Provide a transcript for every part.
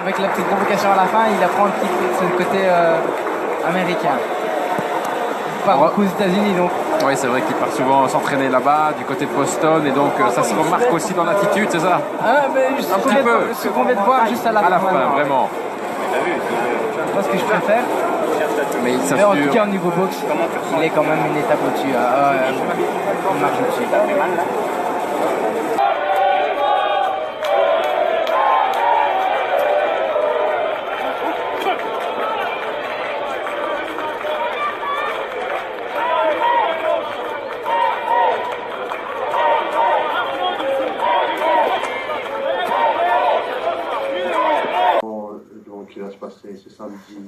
avec la petite provocation à la fin, il apprend un petit peu de ce côté américain. Il part beaucoup aux États-Unis donc. Oui, c'est vrai qu'il part souvent s'entraîner là-bas, du côté de Boston, et donc ça se remarque aussi dans l'attitude, c'est ça? Ah, mais juste un petit peu. Ce qu'on vient de voir juste à la fin. À la fin, vraiment. C'est pas ce que je préfère. Mais il Mais en s'assure. tout cas, au niveau boxe, il est quand même une étape au-dessus. Une marge au-dessus. Donc il va se passer ce samedi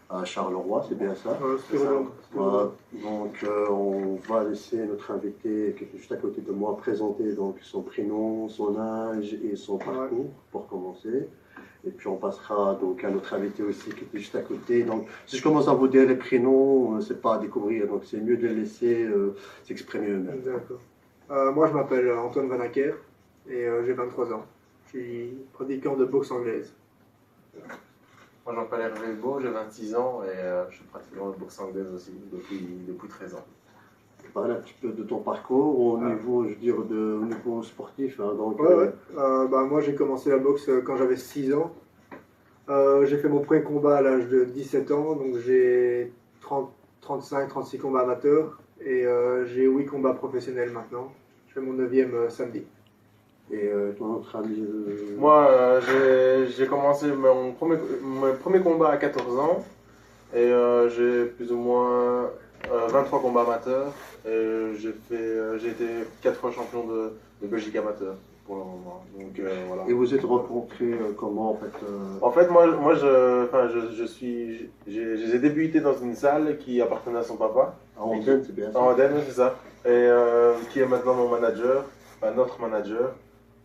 à Charleroi, c'est bien ça? C'est ça. Donc on va laisser notre invité qui est juste à côté de moi présenter donc son prénom, son âge et son parcours pour commencer. Et puis on passera donc à notre invité aussi qui est juste à côté. Donc si je commence à vous dire les prénoms, c'est pas à découvrir, donc c'est mieux de les laisser s'exprimer eux-mêmes. D'accord. Moi je m'appelle Antoine Van Acker et j'ai 23 ans. Je suis pratiquant de boxe anglaise. Moi, je m'appelle Hervé Beau, j'ai 26 ans et je suis pratiquant de boxe anglaise aussi depuis 13 ans. Parle un petit peu de ton parcours au niveau, je veux dire, au niveau sportif. Hein, donc, moi, j'ai commencé la boxe quand j'avais 6 ans. J'ai fait mon premier combat à l'âge de 17 ans, donc j'ai 35-36 combats amateurs et j'ai 8 combats professionnels maintenant. Je fais mon 9e samedi. Et ton autre ami Moi, j'ai commencé mon premier combat à 14 ans et j'ai plus ou moins 23 combats amateurs et j'ai été 4 fois champion de Belgique amateur pour le moment. Donc, voilà. Et vous êtes rencontrés comment en fait En fait, j'ai débuté dans une salle qui appartenait à son papa. À Andenne, c'est bien ça? À Andenne, c'est ça. Et qui est maintenant mon manager, notre manager.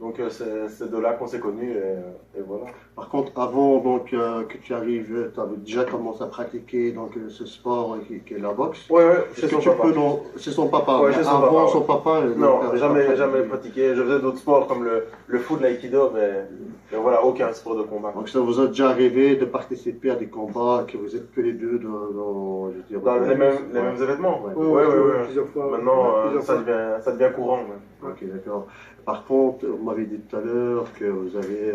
Donc c'est de là qu'on s'est connus et voilà. Par contre, avant donc, que tu arrives, tu avais déjà commencé à pratiquer donc, ce sport qui est la boxe. Oui, chez son papa. C'est son papa. Ouais, Avant son papa. Non, jamais pratiqué. Je faisais d'autres sports comme le foot, l'aïkido, mais voilà, aucun sport de combat. Donc ça vous a déjà arrivé de participer à des combats que vous êtes que les deux dans les mêmes événements. Oui. Plusieurs fois. Maintenant, ça devient courant. Ouais. Ok, d'accord. Par contre, vous m'avez dit tout à l'heure que vous avez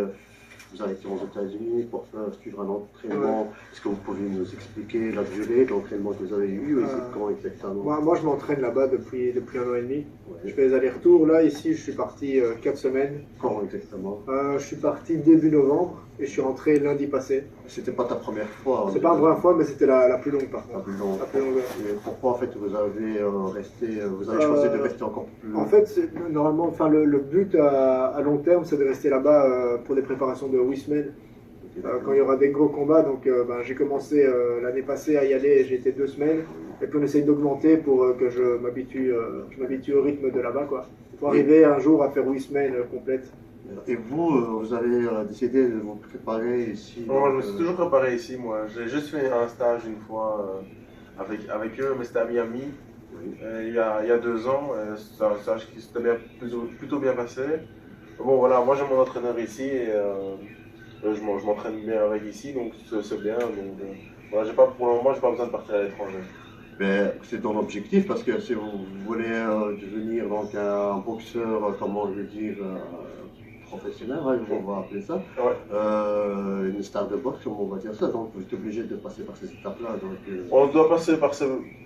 été aux États-Unis pour suivre un entraînement. Est-ce que vous pouvez nous expliquer la durée de l'entraînement que vous avez eu et c'est quand exactement? Moi, je m'entraîne là-bas depuis 1 an et demi. Ouais. Je fais des allers-retours. Là, ici, je suis parti 4 semaines. Quand exactement? Je suis parti début novembre et je suis rentré lundi passé. C'était pas ta première fois? C'est pas la première fois, mais c'était la plus longue par contre. La plus longue. Et pourquoi en fait vous avez choisi de rester encore plus? En fait, normalement, le but à long terme, c'est de rester là-bas pour des préparations de 8 semaines. Quand il y aura des gros combats, donc j'ai commencé l'année passée à y aller et j'ai été 2 semaines. Et puis on essaye d'augmenter pour que je m'habitue au rythme de là-bas, quoi. Pour arriver un jour à faire 8 semaines complètes. Et vous avez décidé de vous préparer ici? Moi, je me suis toujours préparé ici, moi. J'ai juste fait un stage une fois avec eux, mais c'était à Miami. Oui. Il y a 2 ans. C'est un stage qui s'était plutôt bien passé. Bon, voilà, moi j'ai mon entraîneur ici et je m'entraîne bien avec ici, donc c'est bien. Donc, voilà, pour le moment, j'ai pas besoin de partir à l'étranger. Mais c'est ton objectif parce que si vous voulez devenir donc un boxeur, comment je veux dire, professionnel, on va appeler ça, une star de boxe, on va dire ça, donc vous êtes obligé de passer par ces étapes-là. On doit passer par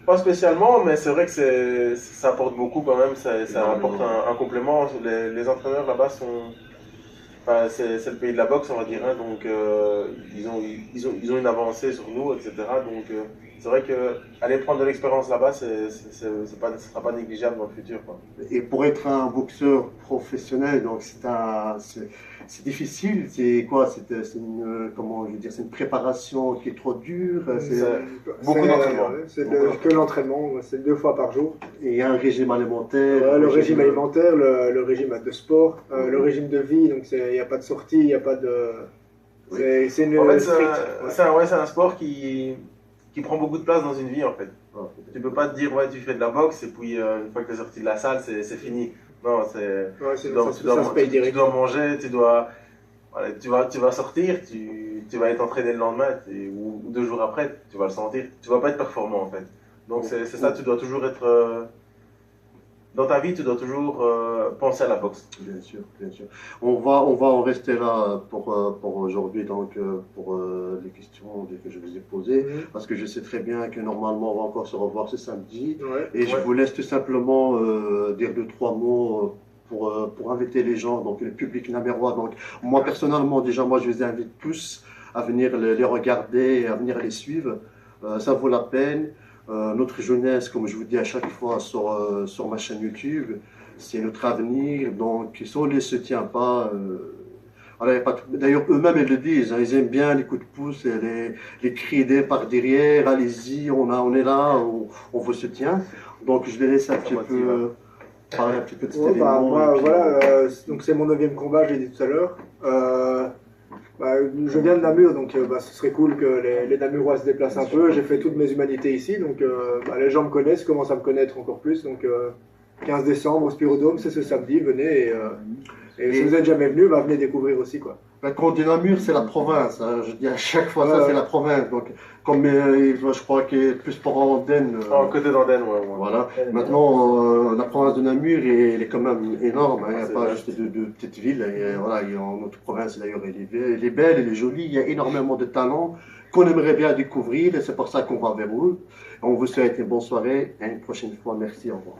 pas spécialement, mais c'est vrai que ça apporte beaucoup quand même, ça apporte un complément. Les entraîneurs là-bas sont... Enfin, c'est le pays de la boxe, on va dire, hein, donc ils ont une avancée sur nous, etc. Donc c'est vrai qu'aller prendre de l'expérience là-bas, ce ne sera pas négligeable dans le futur, quoi. Et pour être un boxeur professionnel, donc c'est difficile, c'est quoi? C'est une préparation qui est trop dure. Beaucoup d'entraînement. C'est que l'entraînement, c'est 2 fois par jour. Et il y a un régime alimentaire. Le régime alimentaire, le régime de sport, le régime de vie, donc il n'y a pas de sortie, il n'y a pas de... C'est une... En fait, c'est un sport qui prend beaucoup de place dans une vie, en fait. Tu peux pas te dire, tu fais de la boxe et puis une fois que tu es sorti de la salle, c'est fini. Non, tu dois manger, tu dois... voilà, tu vas sortir, tu vas être entraîné le lendemain, ou 2 jours après, tu vas le sentir. Tu vas pas être performant en fait. Donc c'est ça, tu dois toujours être... dans ta vie, tu dois toujours penser à la boxe. Bien sûr, bien sûr. On va en rester là pour aujourd'hui, donc pour les questions que je vous ai posées, parce que je sais très bien que normalement on va encore se revoir ce samedi. Ouais. Et je vous laisse tout simplement dire 2-3 mots pour inviter les gens, donc le public namérois. Donc moi personnellement, déjà moi je les invite tous à venir les regarder, à venir les suivre. Ça vaut la peine. Notre jeunesse, comme je vous dis à chaque fois sur ma chaîne YouTube, c'est notre avenir. Donc si on ne les soutient pas, d'ailleurs eux-mêmes ils le disent, hein, ils aiment bien les coups de pouce et les cris d'aide par derrière, allez-y, on est là, on vous soutient. Donc je les laisse un petit peu parler un petit peu de cet événement. Moi, voilà, donc c'est mon 9e combat, je l'ai dit tout à l'heure. Je viens de Namur, donc ce serait cool que les Namurois se déplacent un peu. J'ai fait toutes mes humanités ici, donc les gens me connaissent, commencent à me connaître encore plus. Donc 15 décembre au Spirodome, c'est ce samedi, venez. Et si vous n'êtes jamais venu, venez découvrir aussi, quoi. Quand on dit Namur, c'est la province. Hein. Je dis à chaque fois ça, c'est la province. Donc, comme je crois qu'il est plus pour Andenne. Côté d'Andenne, ouais. Voilà. Maintenant, la province de Namur, elle est quand même énorme. Hein. Il n'y a pas juste de petites villes. Et, voilà, notre province, d'ailleurs, elle est belle, elle est jolie. Il y a énormément de talents qu'on aimerait bien découvrir. Et c'est pour ça qu'on va vers vous. On vous souhaite une bonne soirée et une prochaine fois. Merci, au revoir.